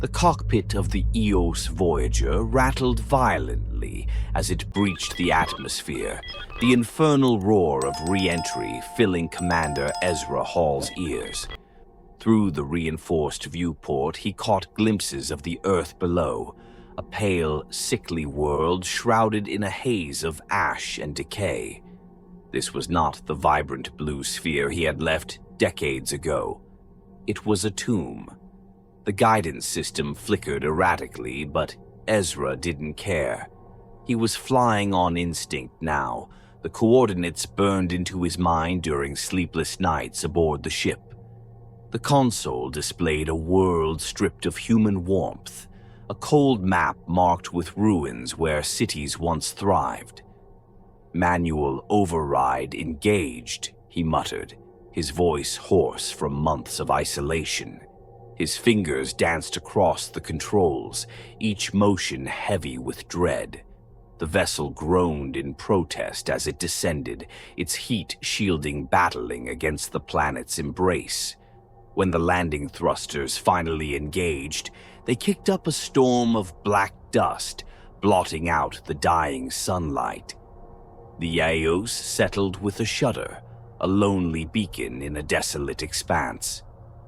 The cockpit of the Eos Voyager rattled violently as it breached the atmosphere, the infernal roar of re-entry filling Commander Ezra Hall's ears. Through the reinforced viewport, he caught glimpses of the Earth below, a pale, sickly world shrouded in a haze of ash and decay. This was not the vibrant blue sphere he had left decades ago. It was a tomb. The guidance system flickered erratically, but Ezra didn't care. He was flying on instinct now, the coordinates burned into his mind during sleepless nights aboard the ship. The console displayed a world stripped of human warmth, a cold map marked with ruins where cities once thrived. "Manual override engaged," he muttered, his voice hoarse from months of isolation. His fingers danced across the controls, each motion heavy with dread. The vessel groaned in protest as it descended, its heat shielding battling against the planet's embrace. When the landing thrusters finally engaged, they kicked up a storm of black dust, blotting out the dying sunlight. The Eos settled with a shudder, a lonely beacon in a desolate expanse.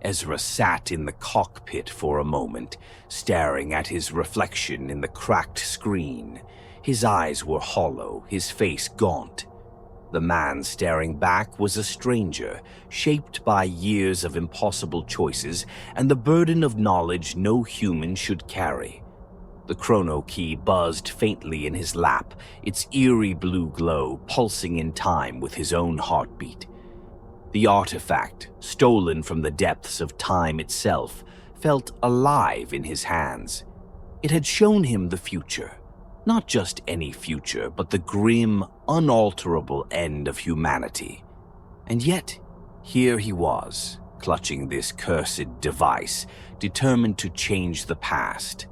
Ezra sat in the cockpit for a moment, staring at his reflection in the cracked screen. His eyes were hollow, his face gaunt. The man staring back was a stranger, shaped by years of impossible choices and the burden of knowledge no human should carry. The chrono key buzzed faintly in his lap, its eerie blue glow pulsing in time with his own heartbeat. The artifact, stolen from the depths of time itself, felt alive in his hands. It had shown him the future. Not just any future, but the grim, unalterable end of humanity. And yet, here he was, clutching this cursed device, determined to change the past.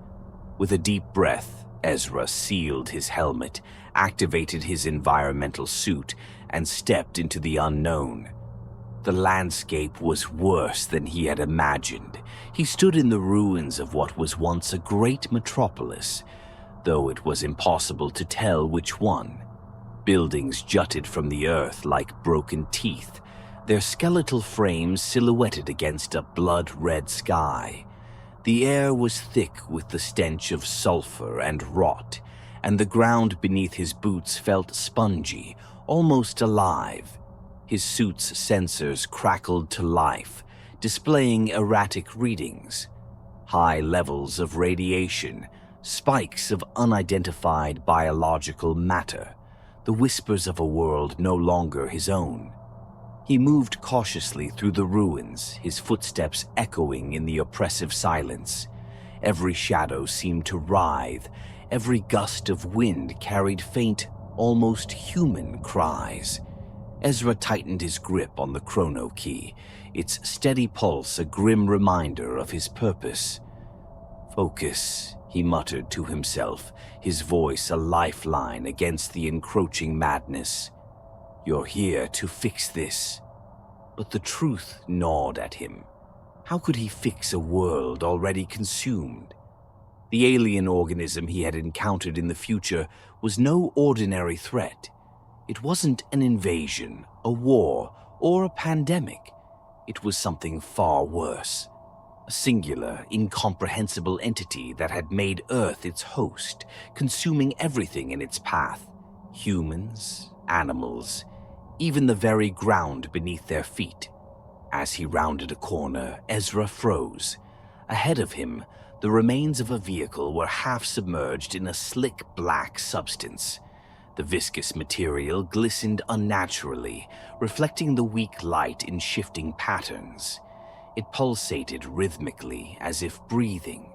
With a deep breath, Ezra sealed his helmet, activated his environmental suit, and stepped into the unknown. The landscape was worse than he had imagined. He stood in the ruins of what was once a great metropolis, though it was impossible to tell which one. Buildings jutted from the earth like broken teeth, their skeletal frames silhouetted against a blood-red sky. The air was thick with the stench of sulfur and rot, and the ground beneath his boots felt spongy, almost alive. His suit's sensors crackled to life, displaying erratic readings. High levels of radiation, spikes of unidentified biological matter, the whispers of a world no longer his own. He moved cautiously through the ruins, his footsteps echoing in the oppressive silence. Every shadow seemed to writhe, every gust of wind carried faint, almost human cries. Ezra tightened his grip on the chrono key, its steady pulse a grim reminder of his purpose. "Focus," he muttered to himself, his voice a lifeline against the encroaching madness. "You're here to fix this." But the truth gnawed at him. How could he fix a world already consumed? The alien organism he had encountered in the future was no ordinary threat. It wasn't an invasion, a war, or a pandemic. It was something far worse. A singular, incomprehensible entity that had made Earth its host, consuming everything in its path. Humans, animals, even the very ground beneath their feet. As he rounded a corner, Ezra froze. Ahead of him, the remains of a vehicle were half submerged in a slick black substance. The viscous material glistened unnaturally, reflecting the weak light in shifting patterns. It pulsated rhythmically, as if breathing.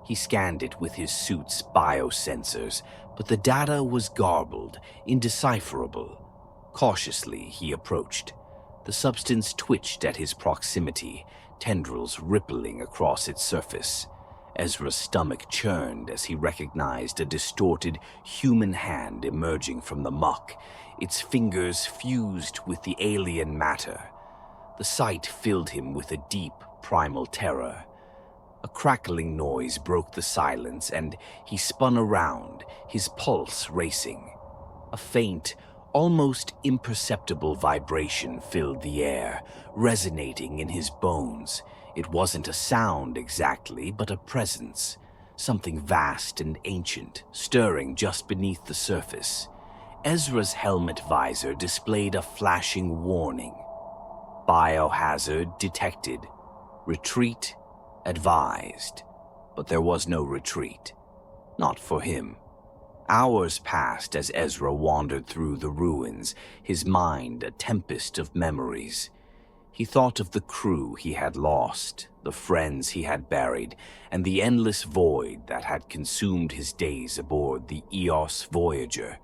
He scanned it with his suit's biosensors, but the data was garbled, indecipherable. Cautiously, he approached. The substance twitched at his proximity, tendrils rippling across its surface. Ezra's stomach churned as he recognized a distorted human hand emerging from the muck, its fingers fused with the alien matter. The sight filled him with a deep, primal terror. A crackling noise broke the silence, and he spun around, his pulse racing. A faint, almost imperceptible vibration filled the air, resonating in his bones. It wasn't a sound exactly, but a presence, something vast and ancient, stirring just beneath the surface. Ezra's helmet visor displayed a flashing warning. Biohazard detected. Retreat advised. But there was no retreat. Not for him. Hours passed as Ezra wandered through the ruins, his mind a tempest of memories. He thought of the crew he had lost, the friends he had buried, and the endless void that had consumed his days aboard the Eos Voyager.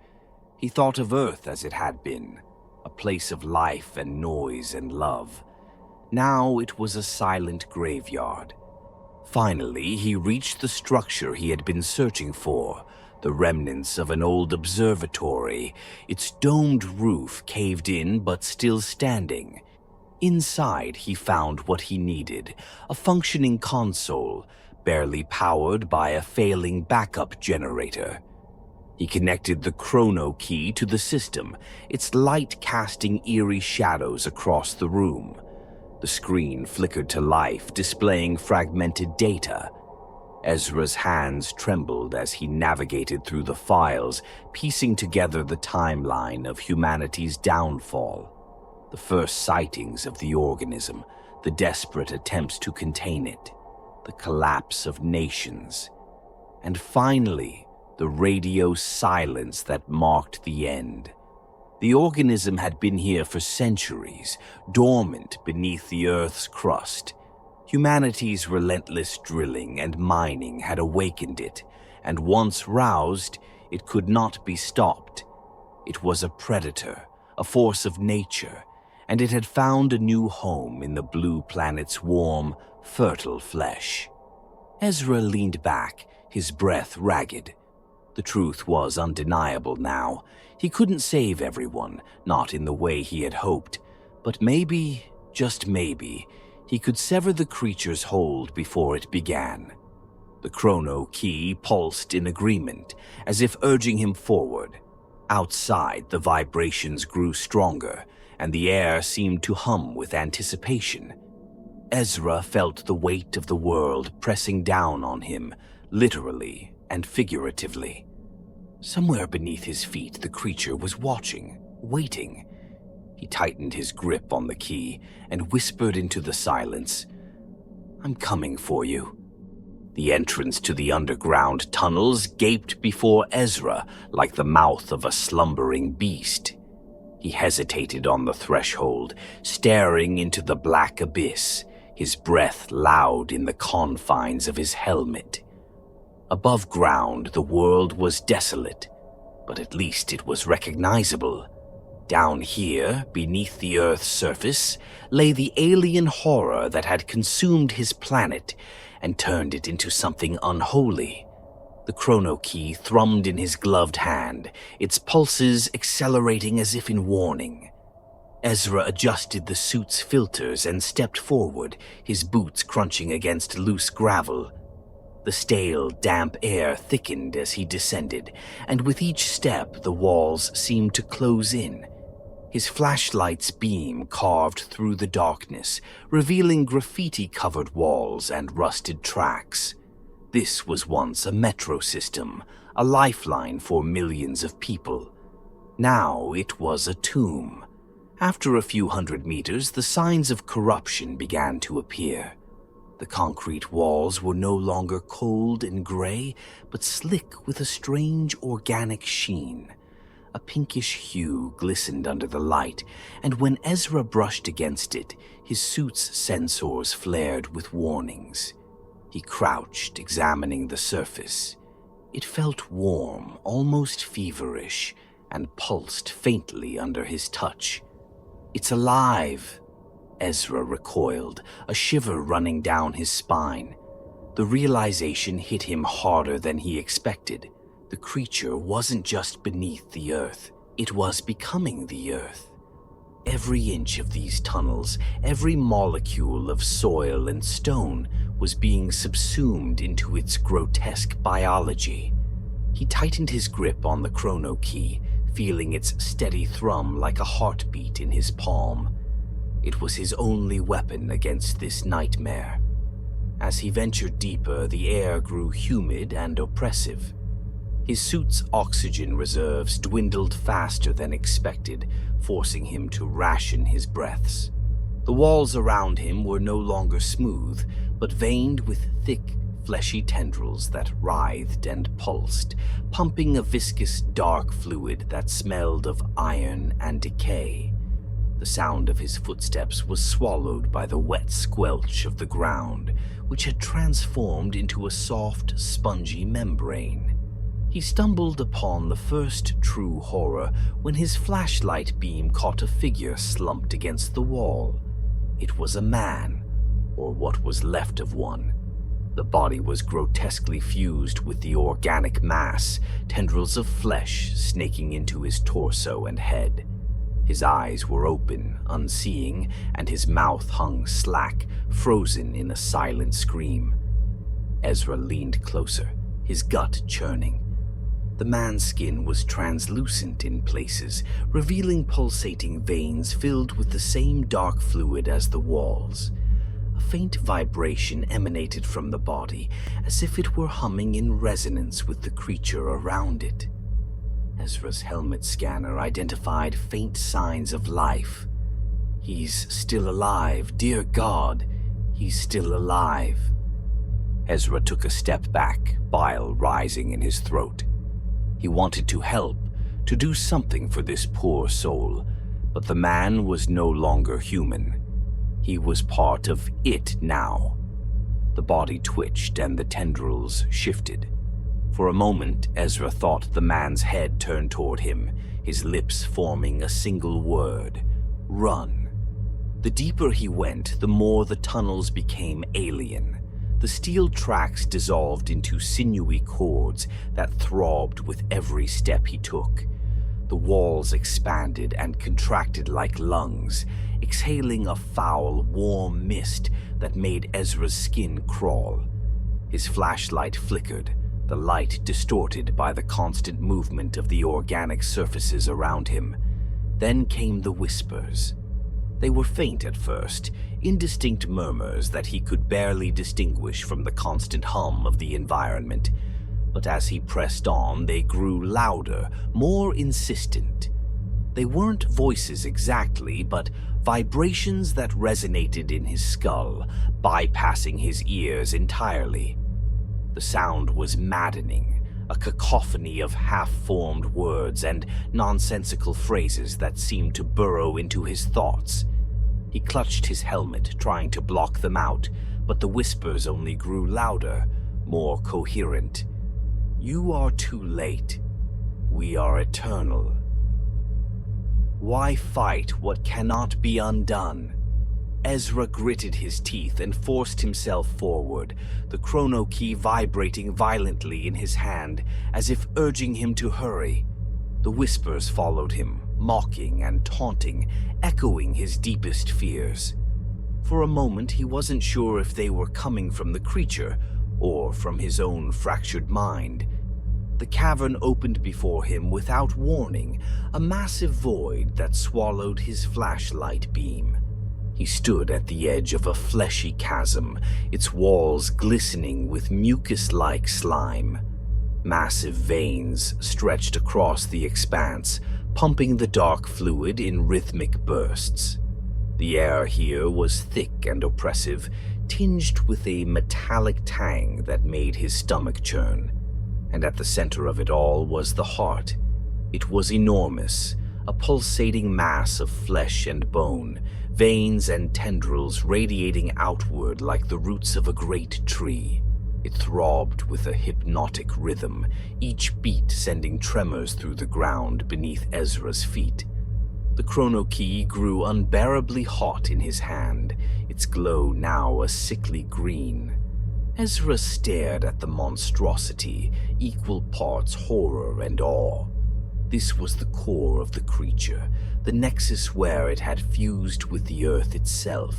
He thought of Earth as it had been, a place of life and noise and love. Now it was a silent graveyard. Finally, he reached the structure he had been searching for, the remnants of an old observatory, its domed roof caved in but still standing. Inside, he found what he needed, a functioning console, barely powered by a failing backup generator. He connected the chrono key to the system, its light casting eerie shadows across the room. The screen flickered to life, displaying fragmented data. Ezra's hands trembled as he navigated through the files, piecing together the timeline of humanity's downfall. The first sightings of the organism, the desperate attempts to contain it, the collapse of nations, and finally, the radio silence that marked the end. The organism had been here for centuries, dormant beneath the Earth's crust. Humanity's relentless drilling and mining had awakened it, and once roused, it could not be stopped. It was a predator, a force of nature, and it had found a new home in the blue planet's warm, fertile flesh. Ezra leaned back, his breath ragged. The truth was undeniable now. He couldn't save everyone, not in the way he had hoped, but maybe, just maybe, he could sever the creature's hold before it began. The chrono key pulsed in agreement, as if urging him forward. Outside, the vibrations grew stronger, and the air seemed to hum with anticipation. Ezra felt the weight of the world pressing down on him, literally and figuratively. Somewhere beneath his feet, the creature was watching, waiting. He tightened his grip on the key and whispered into the silence, "I'm coming for you." The entrance to the underground tunnels gaped before Ezra like the mouth of a slumbering beast. He hesitated on the threshold, staring into the black abyss, his breath loud in the confines of his helmet. Above ground, the world was desolate, but at least it was recognizable. Down here, beneath the Earth's surface, lay the alien horror that had consumed his planet and turned it into something unholy. The chrono key thrummed in his gloved hand, its pulses accelerating as if in warning. Ezra adjusted the suit's filters and stepped forward, his boots crunching against loose gravel. The stale, damp air thickened as he descended, and with each step the walls seemed to close in. His flashlight's beam carved through the darkness, revealing graffiti-covered walls and rusted tracks. This was once a metro system, a lifeline for millions of people. Now it was a tomb. After a few hundred meters, the signs of corruption began to appear. The concrete walls were no longer cold and gray, but slick with a strange organic sheen. A pinkish hue glistened under the light, and when Ezra brushed against it, his suit's sensors flared with warnings. He crouched, examining the surface. It felt warm, almost feverish, and pulsed faintly under his touch. "It's alive!" Ezra recoiled, a shiver running down his spine. The realization hit him harder than he expected. The creature wasn't just beneath the Earth, it was becoming the Earth. Every inch of these tunnels, every molecule of soil and stone was being subsumed into its grotesque biology. He tightened his grip on the chrono key, feeling its steady thrum like a heartbeat in his palm. It was his only weapon against this nightmare. As he ventured deeper, the air grew humid and oppressive. His suit's oxygen reserves dwindled faster than expected, forcing him to ration his breaths. The walls around him were no longer smooth, but veined with thick, fleshy tendrils that writhed and pulsed, pumping a viscous, dark fluid that smelled of iron and decay. The sound of his footsteps was swallowed by the wet squelch of the ground, which had transformed into a soft, spongy membrane. He stumbled upon the first true horror when his flashlight beam caught a figure slumped against the wall. It was a man, or what was left of one. The body was grotesquely fused with the organic mass, tendrils of flesh snaking into his torso and head. His eyes were open, unseeing, and his mouth hung slack, frozen in a silent scream. Ezra leaned closer, his gut churning. The man's skin was translucent in places, revealing pulsating veins filled with the same dark fluid as the walls. A faint vibration emanated from the body, as if it were humming in resonance with the creature around it. Ezra's helmet scanner identified faint signs of life. He's still alive, dear God, he's still alive. Ezra took a step back, bile rising in his throat. He wanted to help, to do something for this poor soul, but the man was no longer human. He was part of it now. The body twitched and the tendrils shifted. For a moment, Ezra thought the man's head turned toward him, his lips forming a single word: run. The deeper he went, the more the tunnels became alien. The steel tracks dissolved into sinewy cords that throbbed with every step he took. The walls expanded and contracted like lungs, exhaling a foul, warm mist that made Ezra's skin crawl. His flashlight flickered, the light distorted by the constant movement of the organic surfaces around him. Then came the whispers. They were faint at first, indistinct murmurs that he could barely distinguish from the constant hum of the environment. But as he pressed on, they grew louder, more insistent. They weren't voices exactly, but vibrations that resonated in his skull, bypassing his ears entirely. The sound was maddening, a cacophony of half-formed words and nonsensical phrases that seemed to burrow into his thoughts. He clutched his helmet, trying to block them out, but the whispers only grew louder, more coherent. You are too late. We are eternal. Why fight what cannot be undone? Ezra gritted his teeth and forced himself forward, the chrono key vibrating violently in his hand, as if urging him to hurry. The whispers followed him, mocking and taunting, echoing his deepest fears. For a moment, he wasn't sure if they were coming from the creature or from his own fractured mind. The cavern opened before him without warning, a massive void that swallowed his flashlight beam. He stood at the edge of a fleshy chasm, its walls glistening with mucus-like slime. Massive veins stretched across the expanse, pumping the dark fluid in rhythmic bursts. The air here was thick and oppressive, tinged with a metallic tang that made his stomach churn. And at the center of it all was the heart. It was enormous, a pulsating mass of flesh and bone, veins and tendrils radiating outward like the roots of a great tree. It throbbed with a hypnotic rhythm, each beat sending tremors through the ground beneath Ezra's feet. The chrono key grew unbearably hot in his hand, its glow now a sickly green. Ezra stared at the monstrosity, equal parts horror and awe. This was the core of the creature, the nexus where it had fused with the earth itself.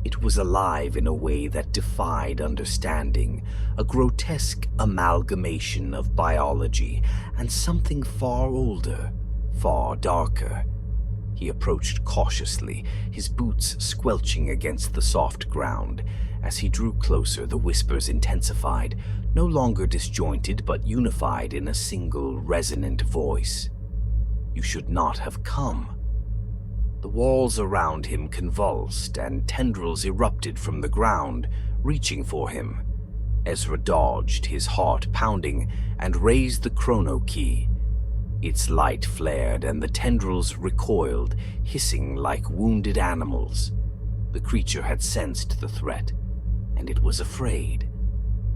It was alive in a way that defied understanding, a grotesque amalgamation of biology and something far older, far darker. He approached cautiously, his boots squelching against the soft ground. As he drew closer, the whispers intensified, no longer disjointed but unified in a single resonant voice. "You should not have come." The walls around him convulsed, and tendrils erupted from the ground, reaching for him. Ezra dodged, his heart pounding, and raised the chrono key. Its light flared, and the tendrils recoiled, hissing like wounded animals. The creature had sensed the threat, and it was afraid.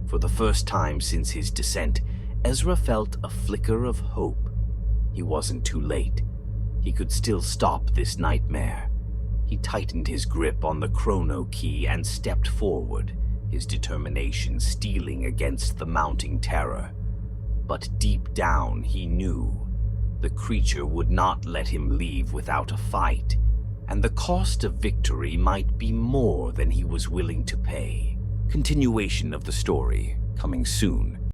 For the first time since his descent, Ezra felt a flicker of hope. He wasn't too late. He could still stop this nightmare. He tightened his grip on the chrono key and stepped forward, his determination steeling against the mounting terror. But deep down he knew the creature would not let him leave without a fight, and the cost of victory might be more than he was willing to pay. Continuation of the story coming soon.